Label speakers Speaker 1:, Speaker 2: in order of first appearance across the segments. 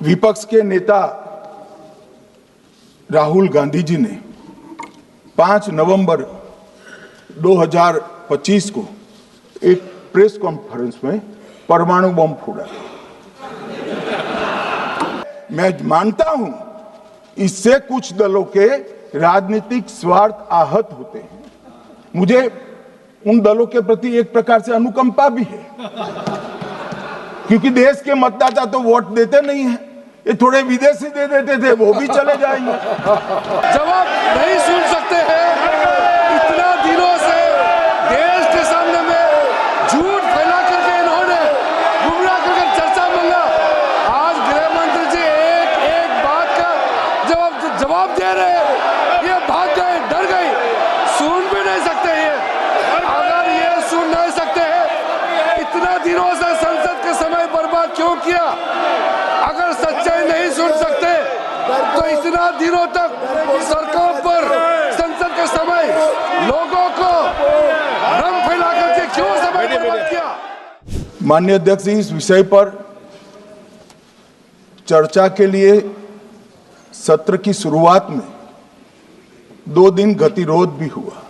Speaker 1: विपक्ष के नेता राहुल गांधी जी ने 5 नवंबर 2025 को एक प्रेस कॉन्फ्रेंस में परमाणु बम फोड़ा। मैं मानता हूं इससे कुछ दलों के राजनीतिक स्वार्थ आहत होते हैं। मुझे उन दलों के प्रति एक प्रकार से अनुकंपा भी है, क्योंकि देश के मतदाता तो वोट देते नहीं हैं। ये थोड़े विदेशी दे देते थे, वो भी चले जाएंगे।
Speaker 2: जवाब नहीं सुन सकते हैं। इतना दिनों से देश के सामने में झूठ फैला करके इन्होंने गुमराह करके चर्चा मिला। आज गृह मंत्री जी एक एक बात का जवाब दे रहे हैं। ये भाग गए, डर गए, सुन भी नहीं सकते ये। अगर ये सुन नहीं सकते हैं, इतना दिनों से संसद के समय बर्बाद क्यों किया? अगर सच्चाई नहीं सुन सकते तो इतना दिनों तक सरकार पर संसद के समय लोगों को रंग फैला करके क्यों समय बर्बाद किया?
Speaker 1: माननीय अध्यक्ष जी, इस विषय पर चर्चा के लिए सत्र की शुरुआत में 2 दिन गतिरोध भी हुआ।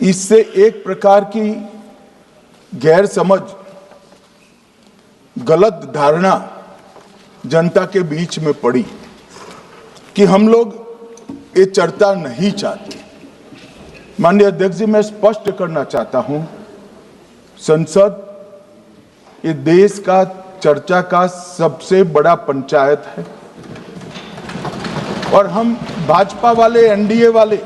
Speaker 1: इससे एक प्रकार की गैर समझ, गलत धारणा जनता के बीच में पड़ी कि हम लोग ये चर्चा नहीं चाहते। माननीय अध्यक्ष जी, मैं स्पष्ट करना चाहता हूं, संसद ये देश का चर्चा का सबसे बड़ा पंचायत है और हम भाजपा वाले, एनडीए वाले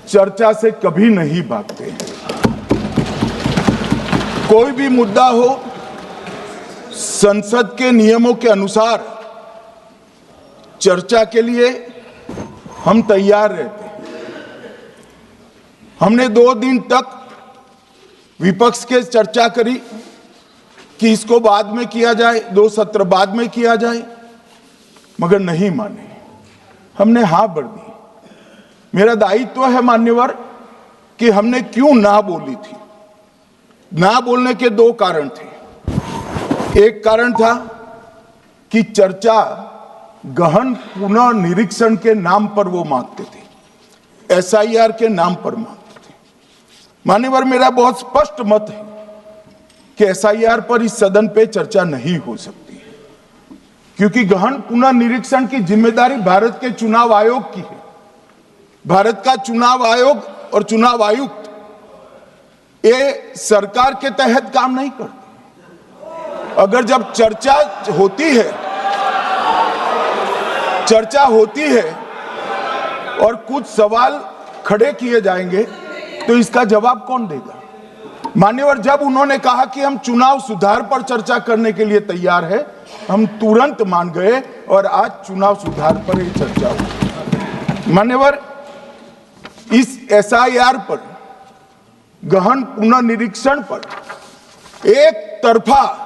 Speaker 1: चर्चा से कभी नहीं भागते हैं। कोई भी मुद्दा हो, संसद के नियमों के अनुसार चर्चा के लिए हम तैयार रहते हैं। हमने 2 दिन तक विपक्ष के चर्चा करी कि इसको बाद में किया जाए, 2 सत्र बाद में किया जाए, मगर नहीं माने। हमने हाँ भर दी। मेरा दायित्व है मान्यवर कि हमने क्यों ना बोली थी। ना बोलने के 2 कारण थे। एक कारण था कि चर्चा गहन पुनः निरीक्षण के नाम पर वो मांगते थे, एसआईआर के नाम पर मांगते थे। मान्यवर, मेरा बहुत स्पष्ट मत है कि एसआईआर पर इस सदन पे चर्चा नहीं हो सकती है, क्योंकि गहन पुनः निरीक्षण की जिम्मेदारी भारत के चुनाव आयोग की है। भारत का चुनाव आयोग और चुनाव आयुक्त ये सरकार के तहत काम नहीं करते। अगर जब चर्चा होती है और कुछ सवाल खड़े किए जाएंगे तो इसका जवाब कौन देगा? मान्यवर, जब उन्होंने कहा कि हम चुनाव सुधार पर चर्चा करने के लिए तैयार है, हम तुरंत मान गए और आज चुनाव सुधार पर ही चर्चा हुई। मान्यवर, इस एसआईआर पर, गहन पुनर्निरीक्षण पर एक तरफा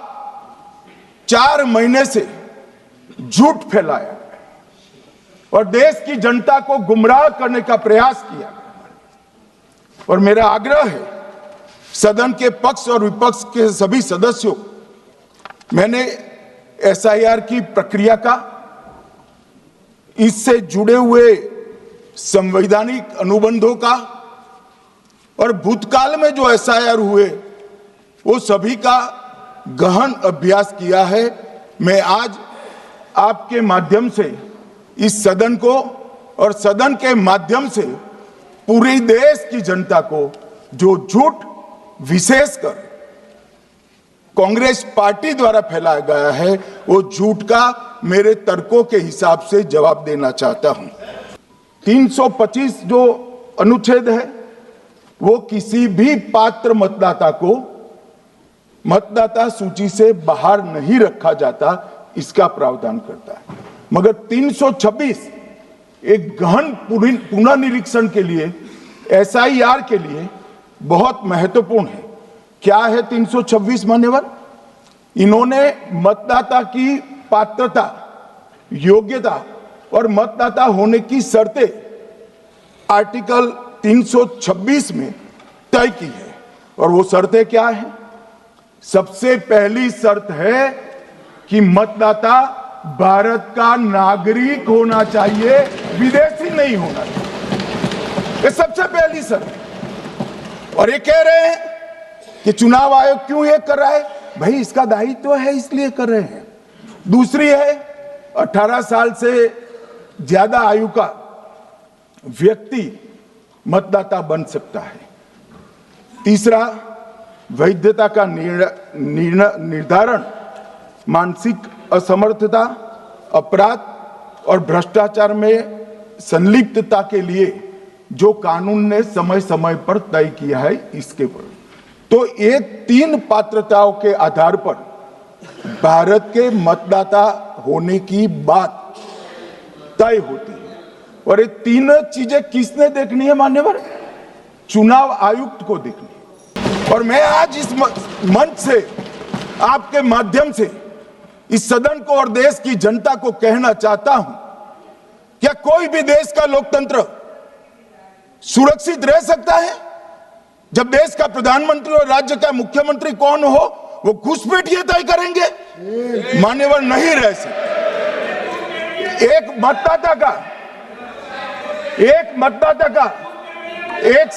Speaker 1: 4 महीने से झूठ फैलाया और देश की जनता को गुमराह करने का प्रयास किया। और मेरा आग्रह है सदन के पक्ष और विपक्ष के सभी सदस्यों, मैंने एसआईआर की प्रक्रिया का, इससे जुड़े हुए संवैधानिक अनुबंधों का और भूतकाल में जो एसआईआर हुए वो सभी का गहन अभ्यास किया है। मैं आज आपके माध्यम से इस सदन को और सदन के माध्यम से पूरे देश की जनता को जो झूठ विशेषकर कांग्रेस पार्टी द्वारा फैलाया गया है, वो झूठ का मेरे तर्कों के हिसाब से जवाब देना चाहता हूं। 325 जो अनुच्छेद है वो किसी भी पात्र मतदाता को मतदाता सूची से बाहर नहीं रखा जाता, इसका प्रावधान करता है। मगर 326 एक गहन पुनर्निरीक्षण के लिए, एसआईआर के लिए बहुत महत्वपूर्ण है। क्या है 326 मान्यवर? इन्होंने मतदाता की पात्रता, योग्यता और मतदाता होने की शर्तें आर्टिकल 326 में तय की है। और वो शर्तें क्या है? सबसे पहली शर्त है कि मतदाता भारत का नागरिक होना चाहिए, विदेशी नहीं होना चाहिए। ये सबसे पहली शर्त। और ये कह रहे हैं कि चुनाव आयोग क्यों ये कर रहा है? भाई इसका दायित्व है इसलिए कर रहे हैं। दूसरी है 18 साल से ज्यादा आयु का व्यक्ति मतदाता बन सकता है। तीसरा, वैधता का निर्धारण मानसिक असमर्थता, अपराध और भ्रष्टाचार में संलिप्तता के लिए जो कानून ने समय समय पर तय किया है इसके पर। तो ये 3 पात्रताओं के आधार पर भारत के मतदाता होने की बात तय होती है। और ये 3 चीजें किसने देखनी है मान्यवर? चुनाव आयुक्त को देखनी है। और मैं आज इस मंच से आपके माध्यम से इस सदन को और देश की जनता को कहना चाहता हूं, क्या कोई भी देश का लोकतंत्र सुरक्षित रह सकता है जब देश का प्रधानमंत्री और राज्य का मुख्यमंत्री कौन हो वो घुसपैठ ये तय करेंगे? मान्यवर, नहीं रह सकते। एक मतदाता का एक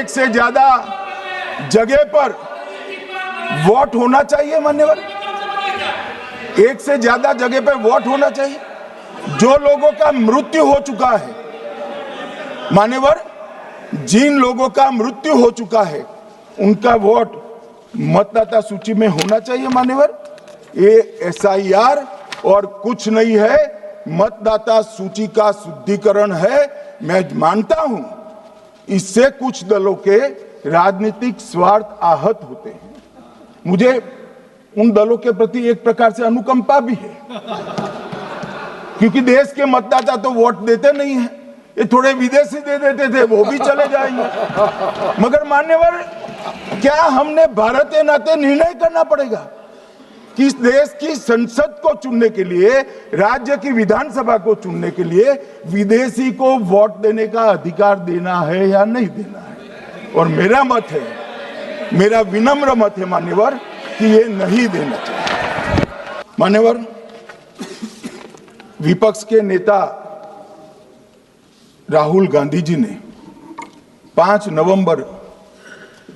Speaker 1: से ज्यादा जगह पर वोट होना चाहिए मान्यवर, एक से ज्यादा जगह पर वोट होना चाहिए। जो लोगों का मृत्यु हो चुका है मान्यवर, जिन लोगों का मृत्यु हो चुका है उनका वोट मतदाता सूची में होना चाहिए मान्यवर। ये SIR और कुछ नहीं है, मतदाता सूची का शुद्धिकरण है। मैं मानता हूं इससे कुछ दलों के राजनीतिक स्वार्थ आहत होते हैं। मुझे उन दलों के प्रति एक प्रकार से अनुकंपा भी है, क्योंकि देश के मतदाता तो वोट देते नहीं है। ये थोड़े विदेशी दे देते थे, वो भी चले जाएंगे। मगर मान्यवर, क्या हमने भारत के नाते निर्णय करना पड़ेगा कि इस देश की संसद को चुनने के लिए, राज्य की विधानसभा को चुनने के लिए विदेशी को वोट देने का अधिकार देना है या नहीं देना है? और मेरा मत है, मेरा विनम्र मत है मान्यवर, कि ये नहीं देना चाहिए। मान्यवर, विपक्ष के नेता राहुल गांधी जी ने 5 नवंबर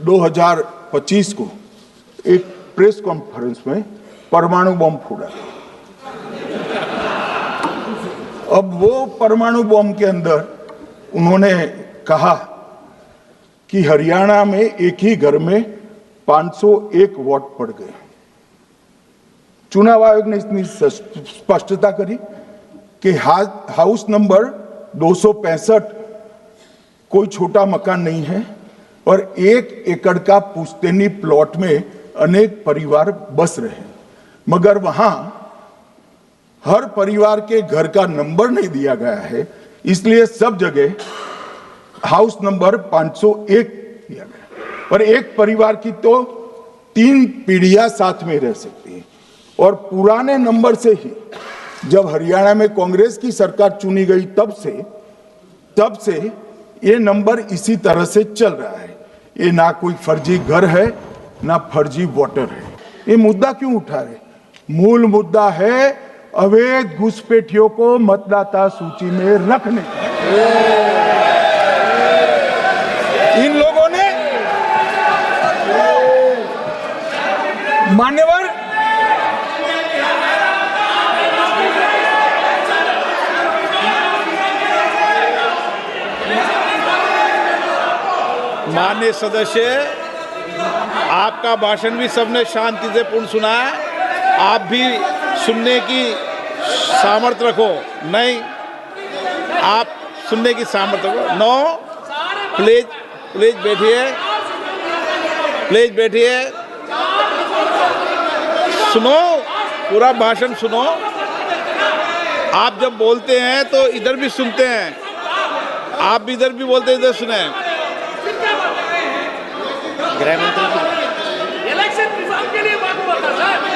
Speaker 1: 2025 को एक प्रेस कॉन्फ्रेंस में परमाणु बम फोड़ा। अब वो परमाणु बम के अंदर उन्होंने कहा कि हरियाणा में एक ही घर में 501 वोट पड़ गए। चुनाव आयोग ने इतनी स्पष्टता करी कि हाउस नंबर 265 कोई छोटा मकान नहीं है और 1 एकड़ का पुश्तैनी प्लॉट में अनेक परिवार बस रहे हैं, मगर वहां हर परिवार के घर का नंबर नहीं दिया गया है, इसलिए सब जगह हाउस नंबर 501 दिया गया। और एक परिवार की तो 3 पीढ़ियां साथ में रह सकती है। और पुराने नंबर से ही जब हरियाणा में कांग्रेस की सरकार चुनी गई तब से ये नंबर इसी तरह से चल रहा है। ये ना कोई फर्जी घर है ना फर्जी वोटर है। ये मुद्दा क्यों उठा रहे? मूल मुद्दा है अवैध घुसपैठियों को मतदाता सूची में रखने। इन लोगों ने मान्यवर
Speaker 3: माननीय सदस्य, आपका भाषण भी सबने शांति से पूर्ण सुना है। आप भी सुनने की सामर्थ्य रखो। नहीं, आप सुनने की सामर्थ्य रखो। नो, प्लीज बैठिए, प्लीज बैठिए, सुनो, पूरा भाषण सुनो। आप जब बोलते हैं तो इधर भी सुनते हैं, आप भी इधर भी बोलते हैं, इधर सुने। गृह मंत्री इलेक्शन रिजल्ट के लिए बात बोलता सर।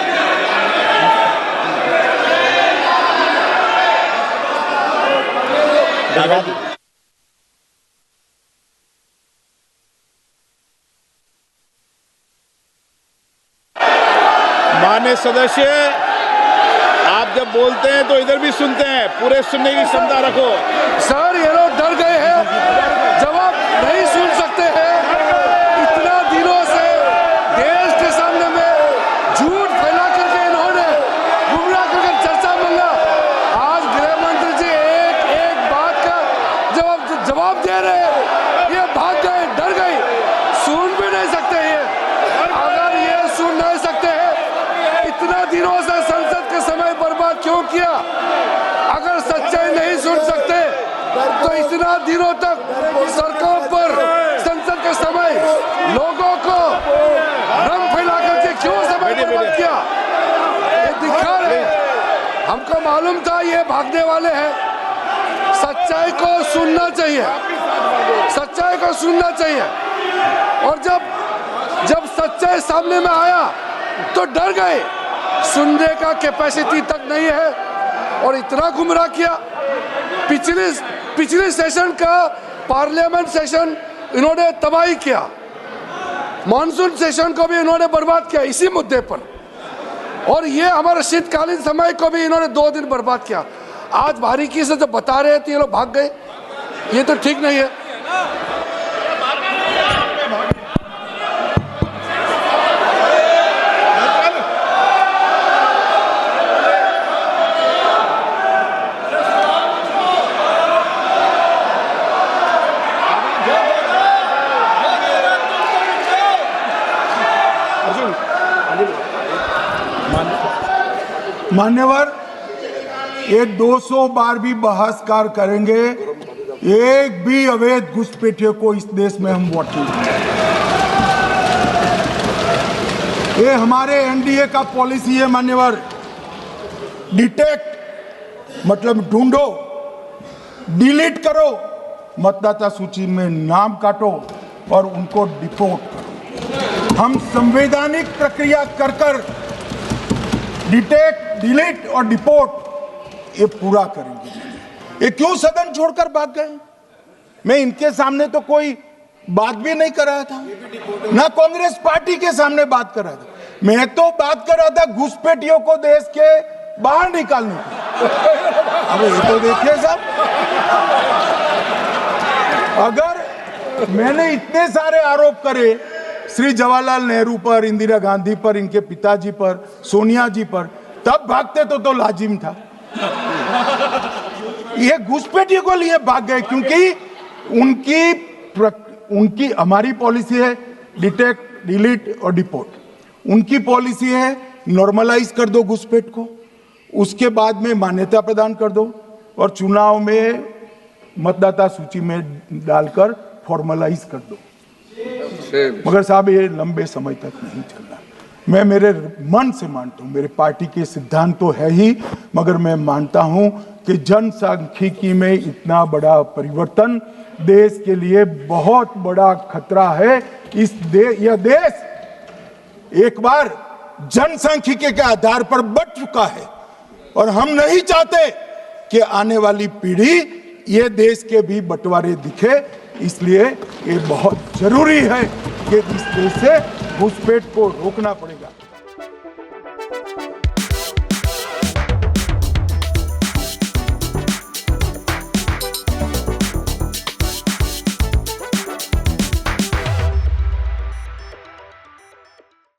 Speaker 3: माननीय माननीय सदस्य, आप जब बोलते हैं तो इधर भी सुनते हैं, पूरे सुनने की क्षमता रखो।
Speaker 2: सर ये लोग डर गए हैं, जवाब नहीं सुन सकते हैं। इतना दिनों से देश के सामने में झूठ फैला करके इन्होंने गुमराह करके चर्चा मंगा। आज गृह मंत्री जी एक एक बात का जवाब दे रहे हैं, ये भाग गए, डर गए, सुन भी नहीं सकते ये। अगर ये सुन नहीं सकते हैं, इतना दिनों से संसद के समय बर्बाद क्यों किया? अगर सच्चाई नहीं सुन सकते तो इतना दिनों तक सड़कों पर संसद के समय लोगों को रंग फैला करके क्यों समय बर्बाद किया? ये दिखा रहे, हमको मालूम था ये भागने वाले हैं। सच्चाई को सुनना चाहिए, सच्चाई को सुनना चाहिए। और जब सच्चाई सामने में आया तो डर गए, सुनने का कैपेसिटी तक नहीं है और इतना गुमराह किया। पिछले सेशन का पार्लियामेंट सेशन इन्होंने तबाही किया, मॉनसून सेशन को भी इन्होंने बर्बाद किया इसी मुद्दे पर, और ये हमारे शीतकालीन समय को भी इन्होंने 2 दिन बर्बाद किया। आज बारीकी से जब बता रहे थे ये लोग भाग गए, ये तो ठीक नहीं है।
Speaker 1: मान्यवर, ये 200 बार भी बहसकार करेंगे, एक भी अवैध घुसपैठियों को इस देश में हम वोट नहीं देंगे। ये हमारे एनडीए का पॉलिसी है मान्यवर। डिटेक्ट मतलब ढूंढो, डिलीट करो, मतदाता सूची में नाम काटो और उनको डिपोर्ट करो। हम संवैधानिक प्रक्रिया कर डिटेक्ट, डिलीट और डिपोर्ट ये पूरा करेंगे। ये क्यों सदन छोड़कर भाग गए? मैं इनके सामने तो कोई बात भी नहीं कर रहा था, ना कांग्रेस पार्टी के सामने बात कर रहा था। मैं तो बात कर रहा था घुसपैठियों को देश के बाहर निकालने की। अब ये तो देखिए साहब, अगर मैंने इतने सारे आरोप करे श्री जवाहरलाल नेहरू पर, इंदिरा गांधी पर, इनके पिताजी पर, सोनिया जी पर, तब भागते तो लाजिम था। ये घुसपैठियों को लिए भाग गए क्योंकि उनकी हमारी पॉलिसी है डिटेक्ट, डिलीट और डिपोर्ट। उनकी पॉलिसी है नॉर्मलाइज कर दो घुसपैठ को, उसके बाद में मान्यता प्रदान कर दो और चुनाव में मतदाता सूची में डालकर फॉर्मलाइज कर दो। मगर साहब ये लंबे समय तक नहीं चलना। मैं मेरे मन से मानता हूँ, मेरे पार्टी के सिद्धांत तो है ही, मगर मैं मानता हूँ कि जनसांख्यिकी में इतना बड़ा परिवर्तन देश के लिए बहुत बड़ा खतरा है। यह देश एक बार जनसांख्यिकी के आधार पर बढ़ चुका है और हम नहीं चाहते कि आने वाली पीढ़ी ये देश के भी बंटवारे दिखे। इसलिए ये बहुत जरूरी है कि इस देश से घुसपैठ को रोकना पड़ेगा।